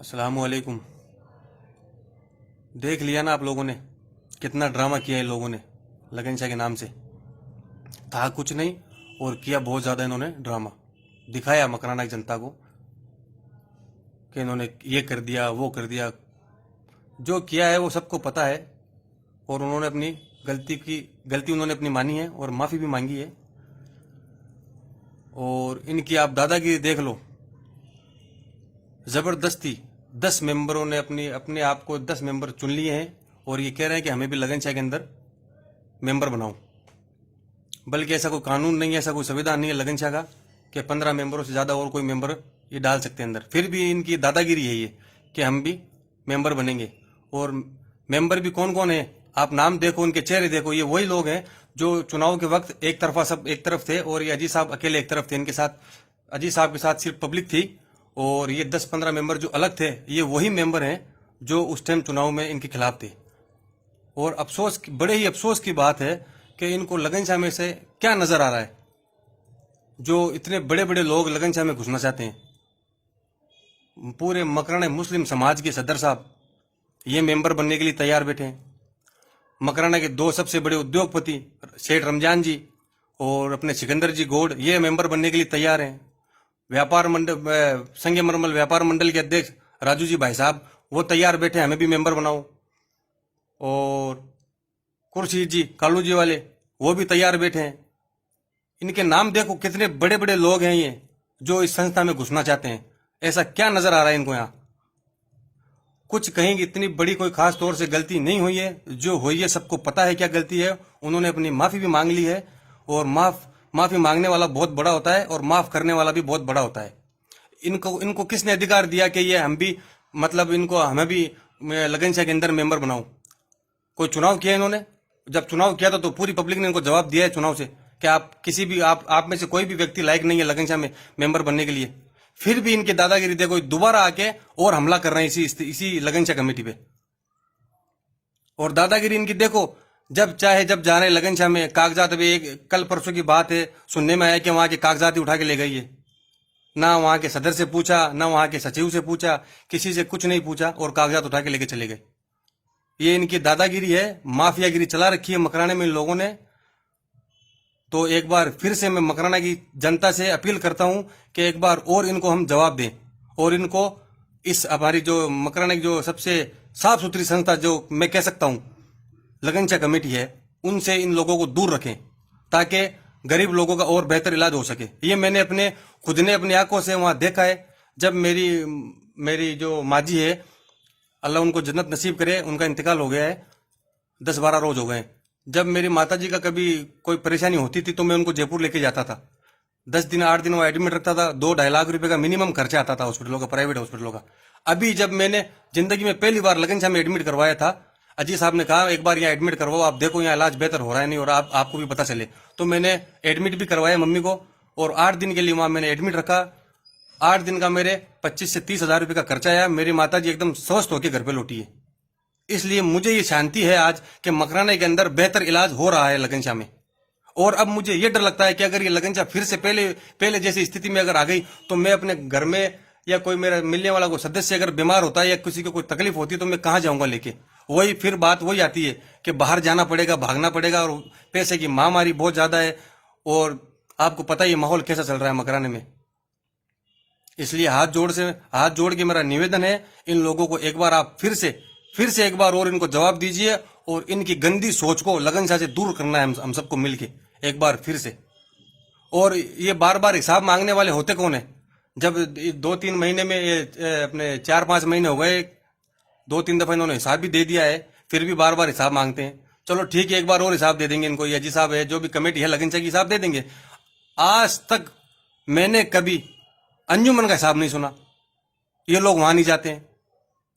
अस्सलामुअलैकुम। देख लिया ना आप लोगों ने कितना ड्रामा किया इन लोगों ने लगन शाह के नाम से। था कुछ नहीं और किया बहुत ज़्यादा इन्होंने ड्रामा। दिखाया मकराना की जनता को कि इन्होंने ये कर दिया वो कर दिया। जो किया है वो सबको पता है और उन्होंने अपनी गलती उन्होंने अपनी मानी है और माफ़ी भी मांगी है। और इनकी आप दादागिरी देख लो। ज़बरदस्ती 10 मेंबरों ने अपने आप को 10 मेंबर चुन लिए हैं और ये कह रहे हैं कि हमें भी लगन शाह के अंदर मेंबर बनाओ। बल्कि ऐसा कोई कानून नहीं है, ऐसा कोई संविधान नहीं है लगन शाह का कि 15 मेंबरों से ज़्यादा और कोई मेंबर ये डाल सकते हैं अंदर। फिर भी इनकी दादागिरी है ये कि हम भी मेंबर बनेंगे। और मेंबर भी कौन कौन है आप नाम देखो, उनके चेहरे देखो। ये वही लोग हैं जो चुनाव के वक्त एक तरफा सब एक तरफ थे और ये अजीज साहब अकेले एक तरफ थे। इनके साथ अजीज साहब के साथ सिर्फ पब्लिक थी और ये 10-15 मेंबर जो अलग थे ये वही मेंबर हैं जो उस टाइम चुनाव में इनके खिलाफ थे। और बड़े ही अफसोस की बात है कि इनको लगन शाह में से क्या नजर आ रहा है जो इतने बड़े बड़े लोग लगन शाह में घुसना चाहते हैं। पूरे मकराना मुस्लिम समाज के सदर साहब ये मेंबर बनने के लिए तैयार बैठे हैं। मकराना के 2 सबसे बड़े उद्योगपति सेठ रमजान जी और अपने सिकंदर जी गौड़ ये मेंबर बनने के लिए तैयार हैं। व्यापार मंडल संघ मरमल व्यापार मंडल के अध्यक्ष राजू जी भाई साहब वो तैयार बैठे हमें भी मेंबर बनाओ। और खुर्शीद जी कालू जी वाले वो भी तैयार बैठे हैं। इनके नाम देखो कितने बड़े बड़े लोग हैं ये जो इस संस्था में घुसना चाहते हैं। ऐसा क्या नजर आ रहा है इनको यहाँ? कुछ कहीं इतनी बड़ी कोई खास तौर से गलती नहीं हुई है। जो हुई है सबको पता है क्या गलती है। उन्होंने अपनी माफी भी मांग ली है और माफी मांगने वाला बहुत बड़ा होता है और माफ करने वाला भी बहुत बड़ा होता है। इनको किसने अधिकार दिया कि ये हम भी मतलब इनको हमें भी लगन शाह के अंदर मेंबर बनाओ? कोई चुनाव किया इन्होंने? जब चुनाव किया था तो पूरी पब्लिक ने इनको जवाब दिया है चुनाव से कि आप में से कोई भी व्यक्ति लायक नहीं है लगन शाह में मेंबर बनने के लिए। फिर भी इनके दादागिरी देखो दोबारा आके और हमला कर रहे हैं इसी लगन शाह कमेटी पे। और दादागिरी इनकी देखो जब जा रहे लगन शाह में कागजात। अभी एक कल परसों की बात है सुनने में आया कि वहां के कागजात ही उठा के ले गई है। ना वहां के सदर से पूछा ना वहां के सचिव से पूछा, किसी से कुछ नहीं पूछा और कागजात उठा के लेके चले गए। ये इनकी दादागिरी है, माफियागिरी चला रखी है मकराने में इन लोगों ने। तो एक बार फिर से मैं मकराना की जनता से अपील करता हूं कि एक बार और इनको हम जवाब दें और इनको इस हमारी जो मकराना की जो सबसे साफ सुथरी संस्था जो मैं कह सकता हूं लगन शाह कमेटी है उनसे इन लोगों को दूर रखें ताकि गरीब लोगों का और बेहतर इलाज हो सके। ये मैंने खुद ने अपनी आंखों से वहां देखा है। जब मेरी जो माजी है अल्लाह उनको जन्नत नसीब करे, उनका इंतकाल हो गया है, 10-12 रोज हो गए। जब मेरी माता जी का कभी कोई परेशानी होती थी तो मैं उनको जयपुर लेके जाता था। 10 दिन 8 दिन वो एडमिट रखता था। 2-2.5 लाख रुपए का मिनिमम खर्चा आता था हॉस्पिटलों का, प्राइवेट हॉस्पिटलों का। अभी जब मैंने जिंदगी में पहली बार लगन शाह में एडमिट करवाया था, अजीज साहब ने कहा एक बार यहाँ एडमिट करवाओ, आप देखो यहाँ इलाज बेहतर हो रहा है नहीं और आपको भी पता चले। तो मैंने एडमिट भी करवाया मम्मी को और 8 दिन के लिए वहां मैंने एडमिट रखा। 8 दिन का मेरे 25 से 30 हजार रुपए का खर्चा आया। मेरी माता जी एकदम स्वस्थ होकर घर पे लौटी है। इसलिए मुझे ये शांति है आज कि मकराना के अंदर बेहतर इलाज हो रहा है लगन शाह में। और अब मुझे ये डर लगता है कि अगर ये लगन शाह फिर से पहले जैसी स्थिति में अगर आ गई तो मैं अपने घर में या कोई मेरा मिलने वाला कोई सदस्य अगर बीमार होता है या किसी को कोई तकलीफ होती है तो मैं कहाँ जाऊंगा लेके? फिर बात वही आती है कि बाहर जाना पड़ेगा, भागना पड़ेगा और पैसे की महामारी बहुत ज्यादा है। और आपको पता ही माहौल कैसा चल रहा है मकराने में। इसलिए हाथ जोड़ के मेरा निवेदन है इन लोगों को एक बार आप फिर से एक बार और इनको जवाब दीजिए और इनकी गंदी सोच को लगन शाह से दूर करना है हम सबको मिलके एक बार फिर से। और ये बार बार हिसाब मांगने वाले होते कौन है? जब 2-3 महीने में ये अपने 4-5 महीने हो गए, 2-3 दफा इन्होंने हिसाब भी दे दिया है, फिर भी बार बार हिसाब मांगते हैं। चलो ठीक है एक बार और हिसाब दे देंगे इनको। ये अजी साहब है जो भी कमेटी है लगन शाह की हिसाब दे देंगे। आज तक मैंने कभी अंजुमन का हिसाब नहीं सुना। ये लोग वहां नहीं जाते हैं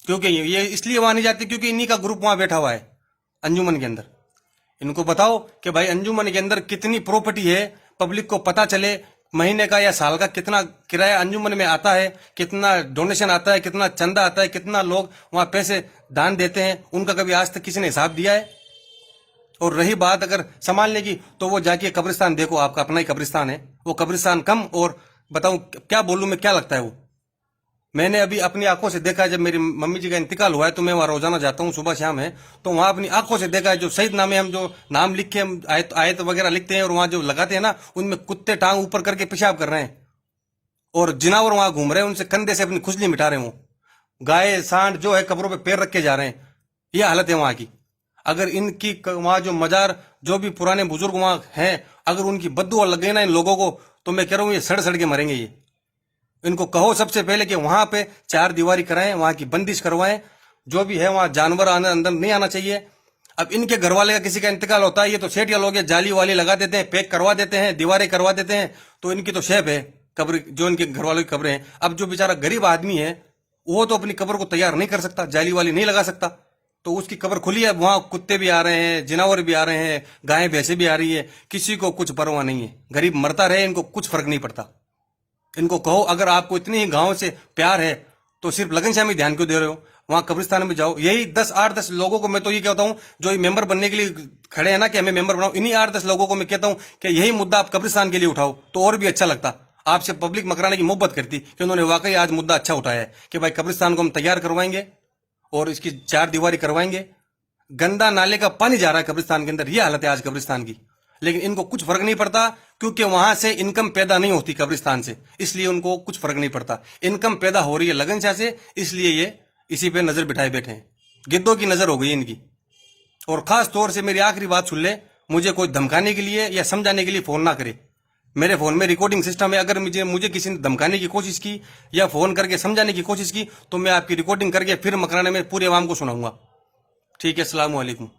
क्योंकि ये इसलिए वहां नहीं जाते क्योंकि इन्हीं का ग्रुप वहां बैठा हुआ है अंजुमन के अंदर। इनको बताओ कि भाई अंजुमन के अंदर कितनी प्रॉपर्टी है, पब्लिक को पता चले। महीने का या साल का कितना किराया अंजुमन में आता है, कितना डोनेशन आता है, कितना चंदा आता है, कितना लोग वहां पैसे दान देते हैं, उनका कभी आज तक किसी ने हिसाब दिया है? और रही बात अगर संभालने की तो वो जाके कब्रिस्तान देखो, आपका अपना ही कब्रिस्तान है। वो कब्रिस्तान कम और बताऊं क्या बोलूं मैं, क्या लगता है वो मैंने अभी अपनी आंखों से देखा है, जब मेरी मम्मी जी का इंतकाल हुआ है तो मैं वहां रोजाना जाता हूँ, सुबह शाम है, तो वहां अपनी आंखों से देखा है, जो शहीद नामे हम जो नाम लिख के हम आयत वगैरह लिखते हैं और वहां जो लगाते हैं ना, उनमें कुत्ते टांग ऊपर करके पेशाब कर रहे हैं और जिनावर वहां घूम रहे हैं, उनसे कंधे से अपनी खुजली मिटा रहे हो। गाय सांड जो है कब्रों पे पैर रख के जा रहे हैं। ये हालत है वहां की। अगर इनकी वहां जो मजार जो भी पुराने बुजुर्ग वहां हैं, अगर उनकी बद्दुआ लग गई ना इन लोगों को, तो मैं कह रहा हूं ये सड़ सड़ के मरेंगे ये। इनको कहो सबसे पहले कि वहां पे चार दीवारी कराएं, वहां की बंदिश करवाएं, जो भी है वहां जानवर आने अंदर नहीं आना चाहिए। अब इनके घर वाले का किसी का इंतकाल होता है, ये तो सेठिया लोग जाली वाली लगा देते हैं, पैक करवा देते हैं, दीवारें करवा देते हैं, तो इनकी तो शेप है कब्र, जो इनके घर वालों की कब्रें हैं। अब जो बेचारा गरीब आदमी है वो तो अपनी कब्र को तैयार नहीं कर सकता, जाली वाली नहीं लगा सकता, तो उसकी कब्र खुली है, वहां कुत्ते भी आ रहे हैं, जिनावर भी आ रहे हैं, गायें भैंसे भी आ रही है, किसी को कुछ परवाह नहीं है। गरीब मरता रहे, इनको कुछ फर्क नहीं पड़ता। इनको कहो अगर आपको इतनी ही गांव से प्यार है तो सिर्फ लगन शाह में ध्यान क्यों दे रहे हो, वहां कब्रिस्तान में जाओ। यही 10 लोगों को मैं तो ये कहता हूं जो ये मेंबर बनने के लिए खड़े हैं ना कि हमें मेंबर बनाओ, इन्हीं 8-10 लोगों को मैं कहता हूं कि यही मुद्दा आप कब्रिस्तान के लिए उठाओ तो और भी अच्छा लगता। आपसे पब्लिक मकराने की मोहब्बत करती कि उन्होंने वाकई आज मुद्दा अच्छा उठाया है कि भाई कब्रिस्तान को हम तैयार करवाएंगे और इसकी चार दीवारी करवाएंगे। गंदा नाले का पानी जा रहा है कब्रिस्तान के अंदर, यह हालत है आज कब्रिस्तान की। लेकिन इनको कुछ फर्क नहीं पड़ता क्योंकि वहां से इनकम पैदा नहीं होती कब्रिस्तान से, इसलिए उनको कुछ फर्क नहीं पड़ता। इनकम पैदा हो रही है लगन शाह से, इसलिए ये इसी पे नजर बिठाए बैठे हैं। गिद्धों की नजर हो गई इनकी। और खास तौर से मेरी आखिरी बात सुन ले, मुझे कोई धमकाने के लिए या समझाने के लिए फोन ना करे। मेरे फोन में रिकॉर्डिंग सिस्टम है, अगर मुझे किसी ने धमकाने की कोशिश की या फोन करके समझाने की कोशिश की तो मैं आपकी रिकॉर्डिंग करके फिर मकराने में पूरे आवाम को सुनाऊंगा। ठीक है, अस्सलाम वालेकुम।